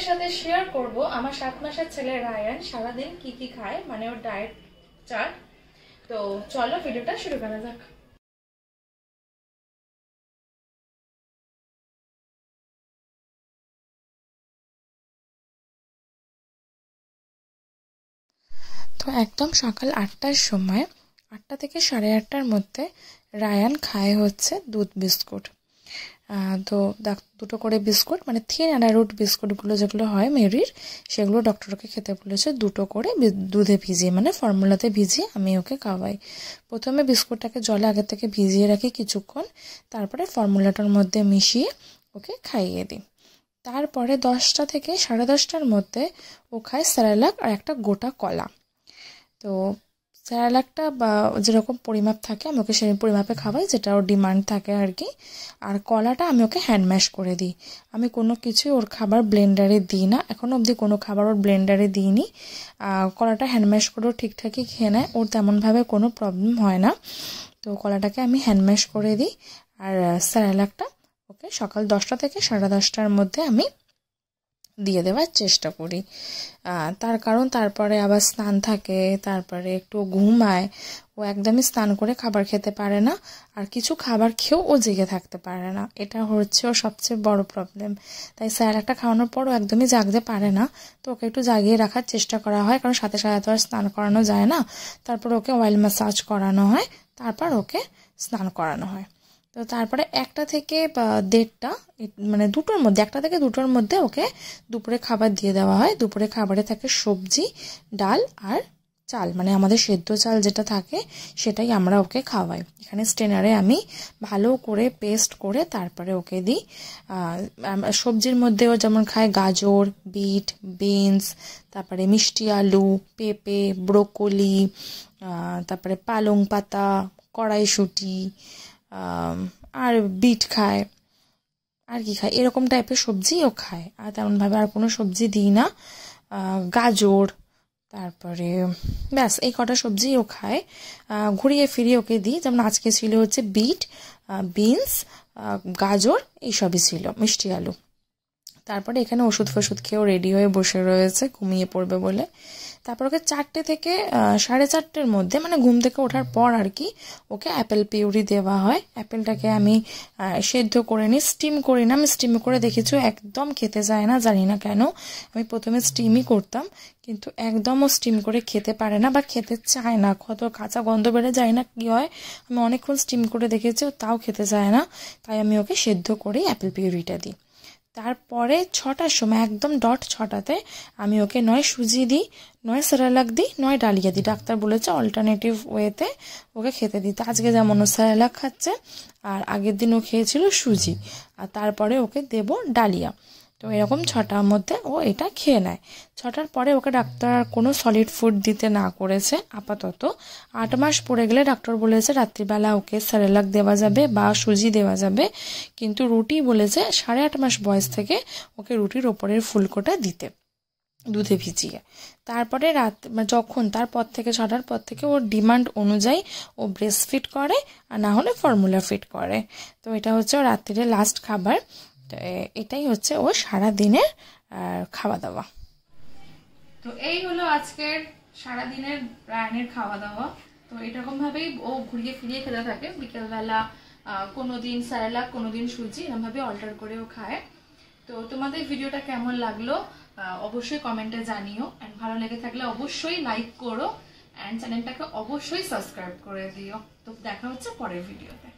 সাথে শেয়ার করব আমার 7 মাসের ছেলে রায়ান সারাদিন কি খায়, মানে ওর ডায়েট চার্ট। তো চলো ভিডিওটা শুরু করা যাক। তো একদম সকাল 8টার সময়, 8টা থেকে 8:30টার মধ্যে রায়ান খায় হচ্ছে দুধ বিস্কুট। তো দুটো করে বিস্কুট, মানে থিন অ্যারারুট বিস্কুটগুলো যেগুলো হয় মেরির, সেগুলো ডক্টরকে খেতে বলেছে দুটো করে দুধে ভিজিয়ে, মানে ফর্মুলাতে ভিজিয়ে আমি ওকে খাওয়াই। প্রথমে বিস্কুটটাকে জলে আগে থেকে ভিজিয়ে রাখি কিছুক্ষণ, তারপরে ফর্মুলাটার মধ্যে মিশিয়ে ওকে খাইয়ে দিই। তারপরে 10টা থেকে 10:30টার মধ্যে ও খায় সেরেলাক আর একটা গোটা কলা। তো সেরেলাকটা বা যেরকম পরিমাপ থাকে আমি ওকে সেই পরিমাপে খাওয়াই, যেটা ওর ডিমান্ড থাকে আর কি। আর কলাটা আমি ওকে হ্যান্ড ম্যাশ করে দিই। আমি কোনো কিছুই ওর খাবার ব্লেন্ডারে দিই না, এখনও অবধি কোনো খাবার ওর ব্লেন্ডারে দিইনি। কলাটা হ্যান্ড ম্যাশ করেও ঠিকঠাকই খেয়ে নেয়, ওর তেমনভাবে কোনো প্রবলেম হয় না। তো কলাটাকে আমি হ্যান্ড ম্যাশ করে দিই। আর সেরেলাকটা ওকে সকাল 10টা থেকে 10:30টার মধ্যে আমি দিয়ে দেওয়ার চেষ্টা করি। তার কারণ তারপরে আবার স্নান থাকে, তারপরে একটু ঘুমায়, ও একদমই স্নান করে খাবার খেতে পারে না, আর কিছু খাবার খেয়েও ও জেগে থাকতে পারে না। এটা হচ্ছে ওর সবচেয়ে বড় প্রবলেম। তাই স্যালাডটা খাওয়ানোর পরও একদমই জাগতে পারে না, তো ওকে একটু জাগিয়ে রাখার চেষ্টা করা হয়, কারণ সাথে সাথে তো আর স্নান করানো যায় না। তারপর ওকে অয়েল ম্যাসাজ করানো হয়, তারপর ওকে স্নান করানো হয়। তো তারপরে 1টা থেকে 1:30টা, মানে 2টোর মধ্যে, 1টা থেকে 2টোর মধ্যে ওকে দুপুরে খাবার দিয়ে দেওয়া হয়। দুপুরে খাবারে থাকে সবজি, ডাল আর চাল, মানে আমাদের সেদ্ধ চাল যেটা থাকে সেটাই আমরা ওকে খাওয়াই। এখানে স্টেনারে আমি ভালো করে পেস্ট করে তারপরে ওকে দিই। সবজির মধ্যেও যেমন খায় গাজর, বিট, বিনস, তারপরে মিষ্টি আলু, পেঁপে, ব্রোকলি, তারপরে পালং পাতা, কড়াইশুঁটি, আর বিট খায়, আর কি খায়, এরকম টাইপের সবজিও খায়। আর তেমনভাবে আর কোনো সবজি দিই না। গাজর, তারপরে ব্যাস এই কটা সবজিও খায়। ঘুরিয়ে ফিরিয়ে ওকে দিই, যেমন আজকে ছিল হচ্ছে বিট, বিনস, গাজর, এইসবই ছিল, মিষ্টি আলু। তারপরে এখানে ওষুধ ফষুধ খেয়েও রেডি হয়ে বসে রয়েছে ঘুমিয়ে পড়বে বলে। তারপর ওকে 4টে থেকে 4:30টার মধ্যে, মানে ঘুম থেকে ওঠার পর আর কি, ওকে অ্যাপেল পিউরি দেওয়া হয়। অ্যাপেলটাকে আমি সেদ্ধ করে নিই, স্টিম করি না। আমি স্টিম করে দেখেছি একদম খেতে চায় না, জানি না কেন। আমি প্রথমে স্টিমই করতাম, কিন্তু একদমও স্টিম করে খেতে পারে না বা খেতে চায় না, কত কাঁচা গন্ধ বেড়ে যায় না কি হয়। আমি অনেকক্ষণ স্টিম করে দেখেছি, তাও খেতে চায় না। তাই আমি ওকে সেদ্ধ করেই অ্যাপেল পিউরিটা দিই। তারপরে 6টার সময়, একদম ডট 6টাতে আমি ওকে নয় সুজি দিই, নয় সেরেলাক দিই, নয় ডালিয়া দিই। ডাক্তার বলেছে অল্টারনেটিভ ওয়েতে ওকে খেতে দিতে। আজকে যেমন ও সেরেলাক খাচ্ছে, আর আগের দিন ও খেয়েছিল সুজি, আর তারপরে ওকে দেব ডালিয়া। তো এরকম 6টার মধ্যে ও এটা খেয়ে নেয়। 6টার পরে ওকে ডাক্তার কোনো সলিড ফুড দিতে না করেছে আপাতত। 8 মাস পড়ে গেলে ডাক্তার বলেছে রাত্রিবেলা ওকে সেরেলাক দেওয়া যাবে বা সুজি দেওয়া যাবে, কিন্তু রুটি বলেছে 8.5 মাস বয়স থেকে ওকে রুটির ওপরের ফুলকোটা দিতে দুধে ভিজিয়ে। তারপরে যখন তারপর থেকে 6টার পর থেকে ওর ডিমান্ড অনুযায়ী ও ব্রেস্ট ফিড করে, আর না হলে ফর্মুলা ফিড করে। তো এটা হচ্ছে ওর রাত্রিরে লাস্ট খাবার। তো এটাই হচ্ছে ও সারাদিনের খাওয়া দাওয়া। তো এই হলো আজকের সারাদিনের রায়ানের খাওয়া দাওয়া। তো এরকম ভাবেই ও ঘুরিয়ে ফিরিয়ে খেতে থাকে। বিকেলবেলা কোনোদিন সেরেলাক, কোনোদিন সুজি, এরকম ভাবে অল্টার করেও খায়। তো তোমাদের ভিডিওটা কেমন লাগলো অবশ্যই কমেন্টে জানিও, এন্ড ভালো লেগে থাকলে অবশ্যই লাইক করো, এন্ড চ্যানেলটাকে অবশ্যই সাবস্ক্রাইব করে দিও। তো দেখা হচ্ছে পরের ভিডিওতে।